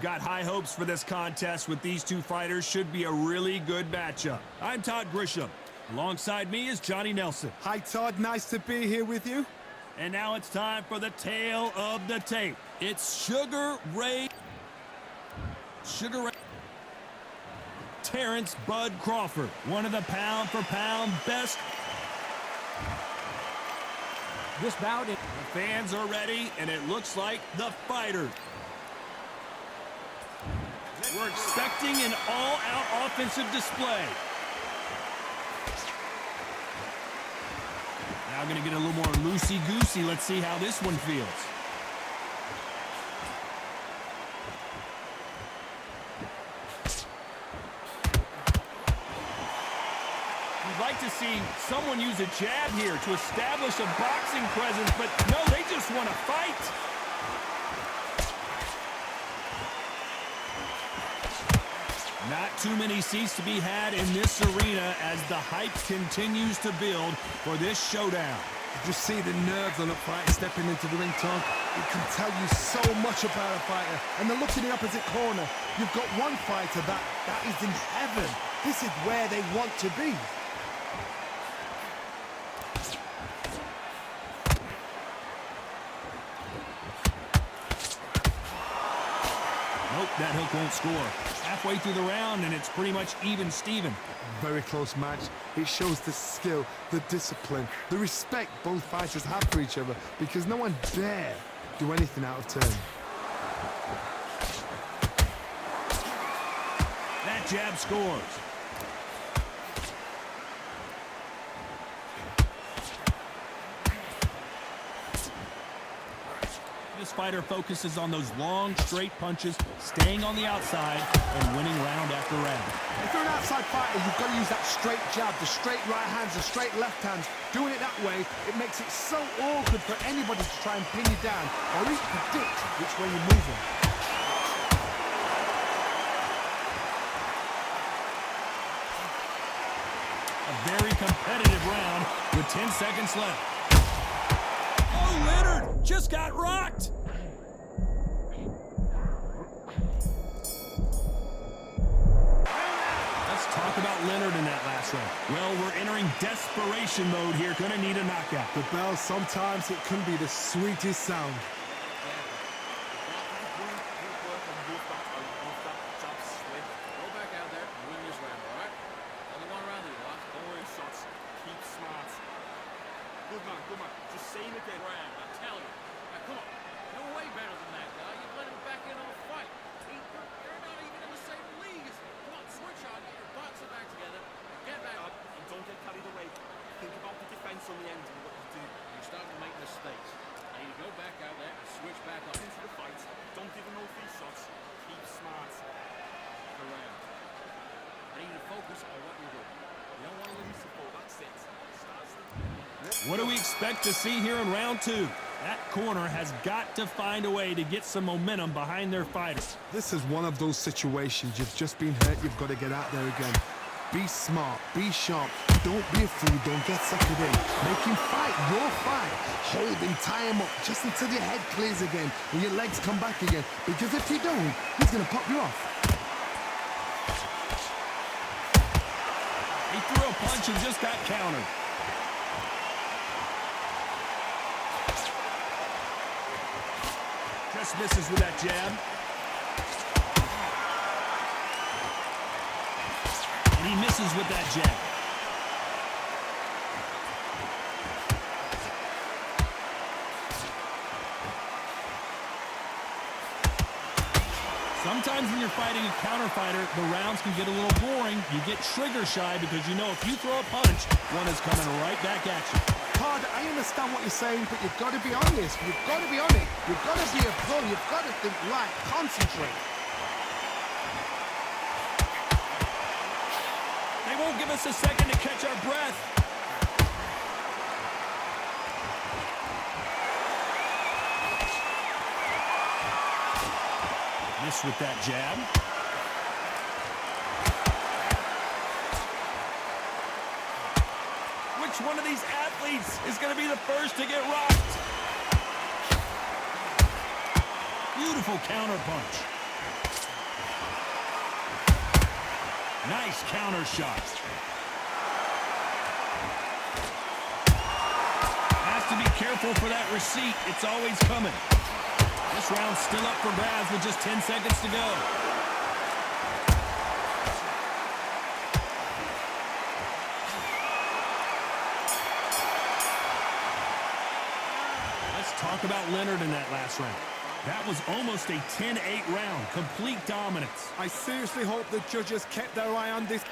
Got high hopes for this contest with these two fighters. Should be a really good matchup. I'm Todd Grisham. Alongside me is Johnny Nelson. Hi, Todd. Nice to be here with you. And now it's time for the tale of the tape. It's Sugar Ray Terrence Bud Crawford, one of the pound-for-pound best. This bout, the fans are ready, and it looks like the fighter. We're expecting an all-out offensive display. Now going to get a little more loosey-goosey. Let's see how this one feels. You'd like to see someone use a jab here to establish a boxing presence, but no, they just want to fight. Not too many seats to be had in this arena as the hype continues to build for this showdown. You just see the nerves on a fighter stepping into the ring, Tom. It can tell you so much about a fighter. And the look in the opposite corner. You've got one fighter that is in heaven. This is where they want to be. Nope, that hook won't score. Halfway through the round, and it's pretty much even Steven. Very close match. It shows the skill, the discipline, the respect both fighters have for each other, because no one dare do anything out of turn. That jab scores. This fighter focuses on those long, straight punches, staying on the outside, and winning round after round. If you're an outside fighter, you've got to use that straight jab, the straight right hands, the straight left hands. Doing it that way, it makes it so awkward for anybody to try and pin you down, or at least predict which way you're moving. A very competitive round with 10 seconds left. Oh, Leonard just got rocked. Let's talk about Leonard in that last round. Well, we're entering desperation mode here. Gonna need a knockout. The bell, sometimes it can be the sweetest sound. Good man. Just say him again. Round, I tell you. Now, come on. You're way better than that guy. You let him back into the fight. You're not even in the same league as him. Come on, switch on. Get your butts back together. Get back up. And don't get carried away. Think about the defense on the end and what you do. You're starting to make mistakes. Now you go back out there and switch back up Into the fight. Don't give him no free shots. Keep smart. around. I need you to focus on what you're doing. You don't want to lose the ball. That's it. What do we expect to see here in round two? That corner has got to find a way to get some momentum behind their fighters. This is one of those situations. You've just been hurt. You've got to get out there again. Be smart. Be sharp. Don't be a fool. Don't get suckered in. Make him fight your fight. Hold him. Tie him up just until your head clears again and your legs come back again. Because if you don't, he's going to pop you off. He threw a punch and just got countered. Just misses with that jab. And he misses with that jab. Sometimes when you're fighting a counter fighter, the rounds can get a little boring. You get trigger shy because you know if you throw a punch, one is coming right back at you. Todd, I understand what you're saying, but you've got to be honest. You've got to be on it. You've got to be a pro. You've got to think right. Concentrate. They won't give us a second to catch our breath. Miss with that jab. Which one of these athletes is going to be the first to get rocked? Beautiful counter punch. Nice counter shot. Has to be careful for that receipt. It's always coming. This round's still up for grabs with just 10 seconds to go. Let's talk about Leonard in that last round. That was almost a 10-8 round. Complete dominance. I seriously hope the judges kept their eye on this.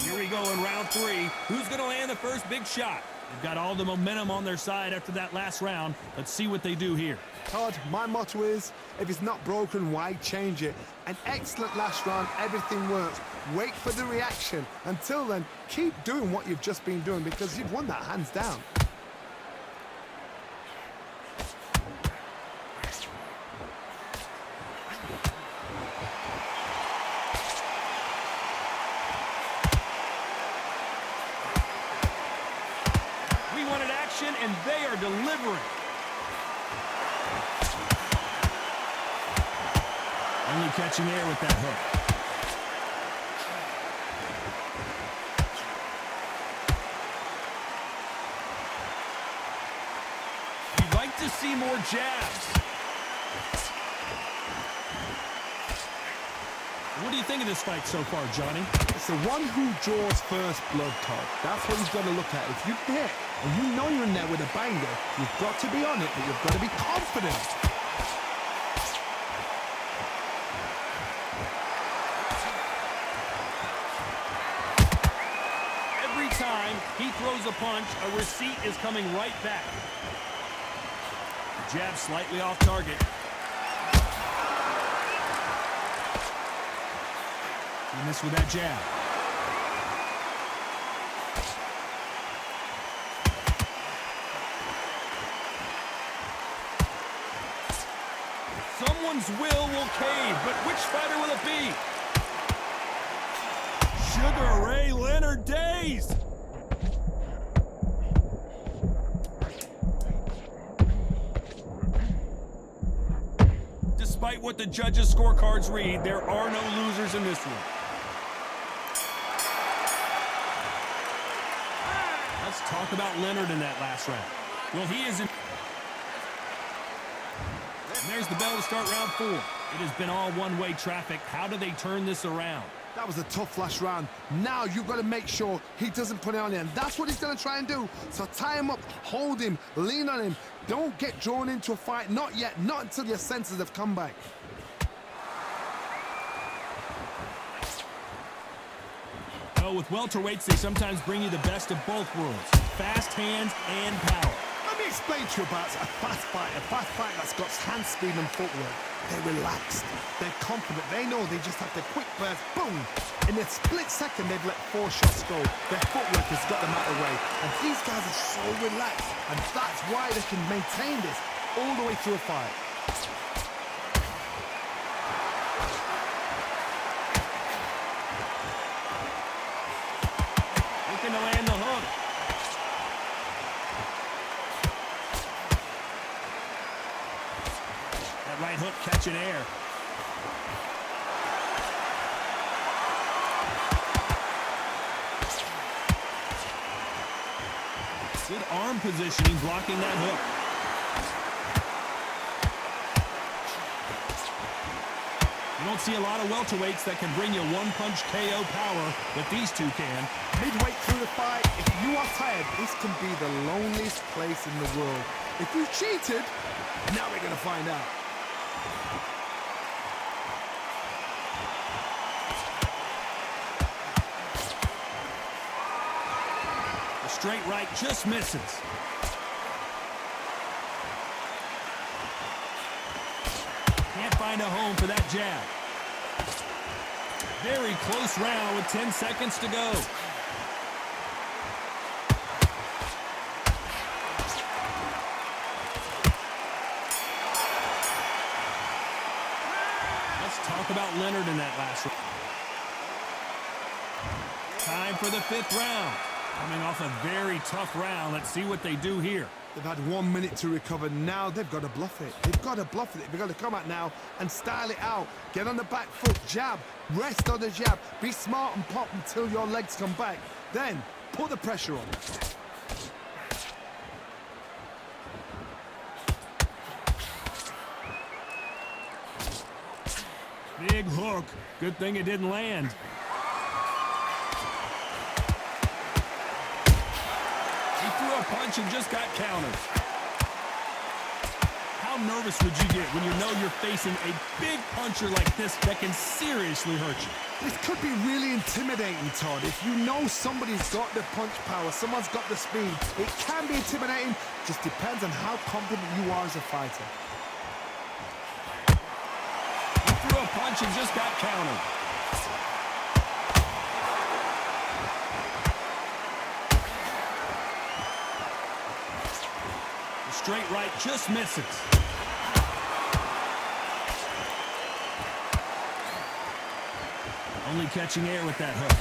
Here we go in round 3. Who's going to land the first big shot? They've got all the momentum on their side after that last round. Let's see what they do here. Todd, my motto is, if it's not broken, why change it? An excellent last round, everything works. Wait for the reaction. Until then, keep doing what you've just been doing because you've won that hands down. And they are delivering. Only catching air with that hook. You'd like to see more jabs. What do you think of this fight so far, Johnny? It's the one who draws first blood, Todd. That's what he's got to look at. If you hit and you know you're in there with a banger, you've got to be on it, but you've got to be confident. Every time he throws a punch, a receipt is coming right back. Jab slightly off target. He missed with that jab. Someone's will cave, but which fighter will it be? Sugar Ray Leonard dazed. Despite what the judges' scorecards read, there are no losers in this one. Let's talk about Leonard in that last round. Well, he is in. And there's the bell to start round 4. It has been all one-way traffic. How do they turn this around? That was a tough last round. Now you've got to make sure he doesn't put it on you, and that's what he's going to try and do. So tie him up, hold him, lean on him. Don't get drawn into a fight. Not yet. Not until your senses have come back. Oh, with welterweights, they sometimes bring you the best of both worlds. Fast hands and power. Let me explain to you about a fast fight that's got hand speed and footwork. They're relaxed, they're confident, they know they just have to quick burst, boom! In a split second, they've let 4 shots go. Their footwork has got them out of the way. And these guys are so relaxed, and that's why they can maintain this all the way through a fight. Looking to land the hook. Right hook catching air. Good arm positioning, blocking that hook. You don't see a lot of welterweights that can bring you one-punch KO power, but these two can. Midway through the fight, if you are tired, this can be the loneliest place in the world. If you cheated, now we're going to find out. Straight right just misses. Can't find a home for that jab. Very close round with 10 seconds to go. Let's talk about Leonard in that last round. Time for the 5th round. Coming off a very tough round, let's see what they do here. They've had 1 minute to recover. Now they've got to bluff it. They've got to bluff it. They've got to come out now and style it out. Get on the back foot, jab, rest on the jab. Be smart and pop until your legs come back. Then put the pressure on. Big hook. Good thing it didn't land. He threw a punch and just got countered. How nervous would you get when you know you're facing a big puncher like this that can seriously hurt you? This could be really intimidating, Todd. If you know somebody's got the punch power, someone's got the speed, it can be intimidating. Just depends on how confident you are as a fighter. He threw a punch and just got countered. The straight right just misses. Only catching air with that hook.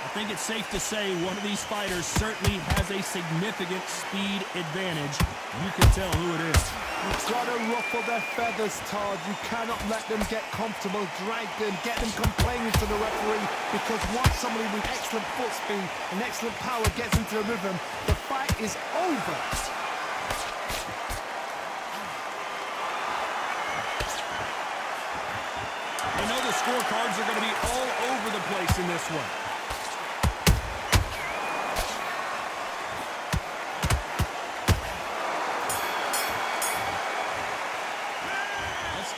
I think it's safe to say one of these fighters certainly has a significant speed advantage. You can tell who it is. You've got to ruffle their feathers, Todd. You cannot let them get comfortable, drag them, get them complaining to the referee, because once somebody with excellent foot speed and excellent power gets into the rhythm, the fight is over. I know the scorecards are going to be all over the place in this one.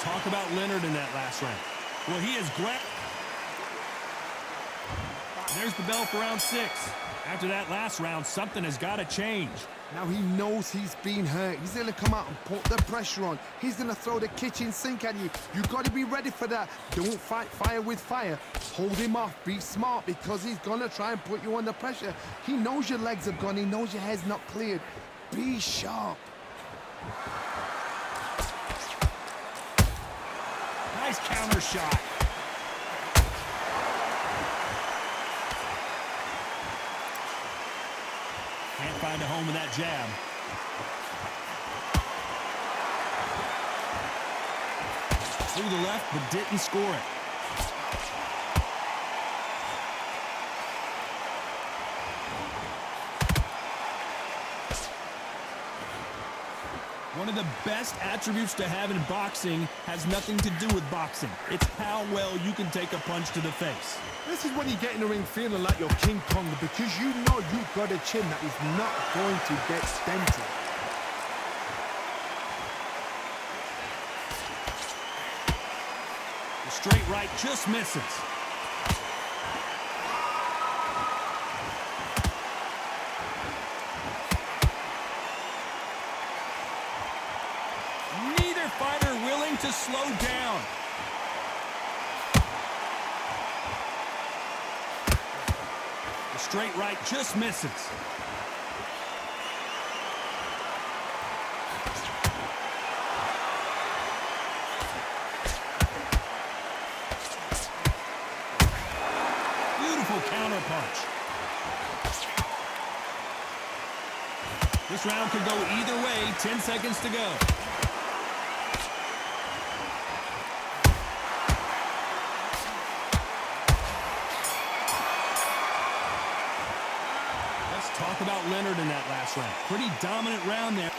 Talk about Leonard in that last round. Well, he is great. There's the bell for round 6. After that last round, something has got to change. Now he knows he's been hurt. He's going to come out and put the pressure on. He's going to throw the kitchen sink at you. You've got to be ready for that. Don't fight fire with fire. Hold him off. Be smart, because he's going to try and put you under pressure. He knows your legs have gone. He knows your head's not cleared. Be sharp. Nice counter shot. Can't find a home with that jab. Through the left, but didn't score it. One of the best attributes to have in boxing has nothing to do with boxing. It's how well you can take a punch to the face. This is when you get in the ring feeling like you're King Kong, because you know you've got a chin that is not going to get dented. The straight right just misses. Fighter willing to slow down. The straight right just misses. Beautiful counter punch. This round could go either way. 10 seconds to go. Talk about Leonard in that last round. Pretty dominant round there.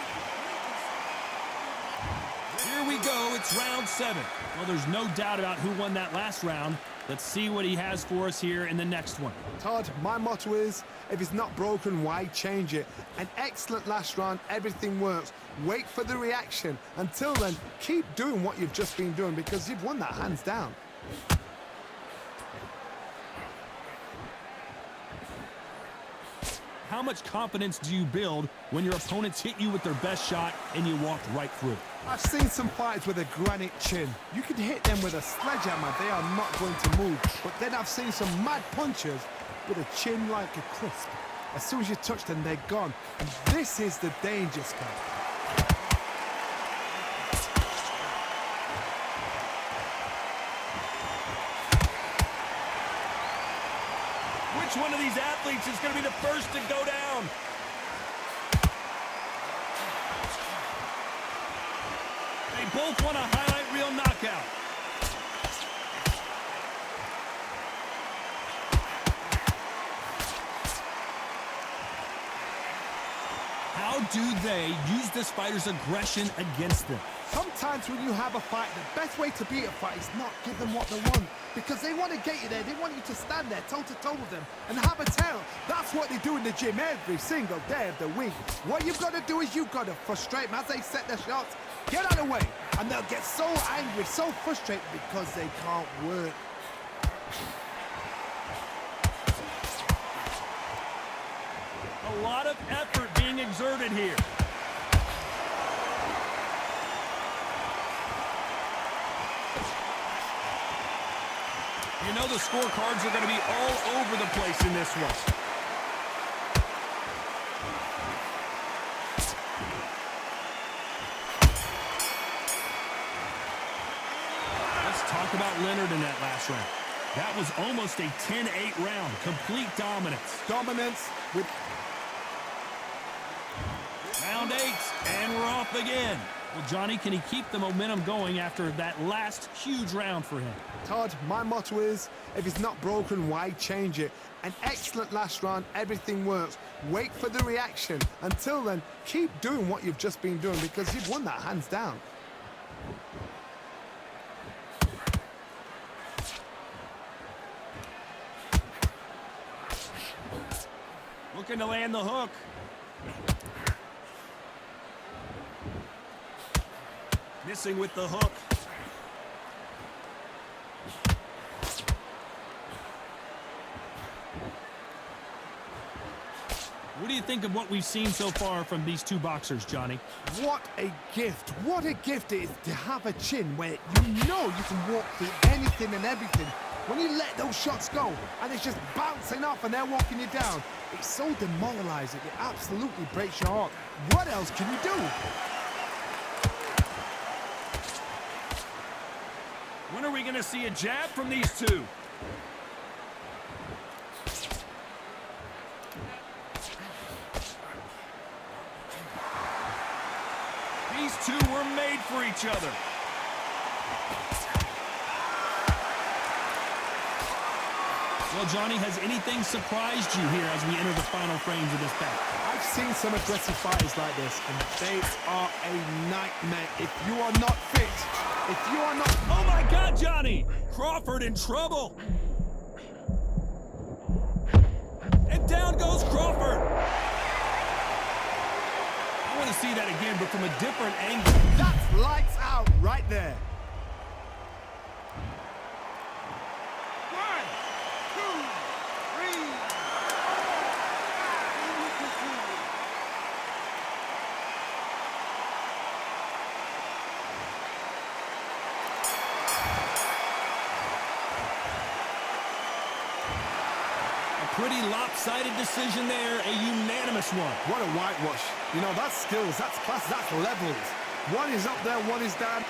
Here we go. It's round 7. Well, there's no doubt about who won that last round. Let's see what he has for us here in the next one. Todd, my motto is, if it's not broken, why change it? An excellent last round. Everything works. Wait for the reaction. Until then, keep doing what you've just been doing, because you've won that hands down. How much confidence do you build when your opponents hit you with their best shot and you walked right through? I've seen some fighters with a granite chin. You can hit them with a sledgehammer, they are not going to move. But then I've seen some mad punchers with a chin like a crisp. As soon as you touch them, they're gone. And this is the danger spot. Which one of these athletes is going to be the first to go down? They both want a highlight reel knockout. How do they use this fighter's aggression against them? Sometimes when you have a fight, the best way to beat a fight is not give them what they want. Because they want to get you there. They want you to stand there toe-to-toe with them and have a tail. That's what they do in the gym every single day of the week. What you've got to do is you've got to frustrate them as they set their shots. Get out of the way. And they'll get so angry, so frustrated because they can't work. A lot of effort being exerted here. You know the scorecards are going to be all over the place in this one. Let's talk about Leonard in that last round. That was almost a 10-8 round. Complete dominance. Dominance with... Round 8, and we're off again. Well, Johnny, can he keep the momentum going after that last huge round for him? Todd, my motto is, if it's not broken, why change it? An excellent last round, everything works. Wait for the reaction. Until then, keep doing what you've just been doing because you've won that hands down. Looking to land the hook. Missing with the hook. What do you think of what we've seen so far from these two boxers, Johnny? What a gift. What a gift it is to have a chin where you know you can walk through anything and everything. When you let those shots go and it's just bouncing off and they're walking you down, it's so demoralizing. It absolutely breaks your heart. What else can you do? When are we going to see a jab from these two? These two were made for each other. Well, Johnny, has anything surprised you here as we enter the final frames of this bout? I've seen some aggressive fighters like this, and they are a nightmare. If you are not fit, if you are not... Oh, my God, Johnny! Crawford in trouble. And down goes Crawford. I want to see that again, but from a different angle. That's lights out right there. Pretty lopsided decision there, a unanimous one. What a whitewash. You know, that's skills, that's class, that's levels. One is up there, one is down.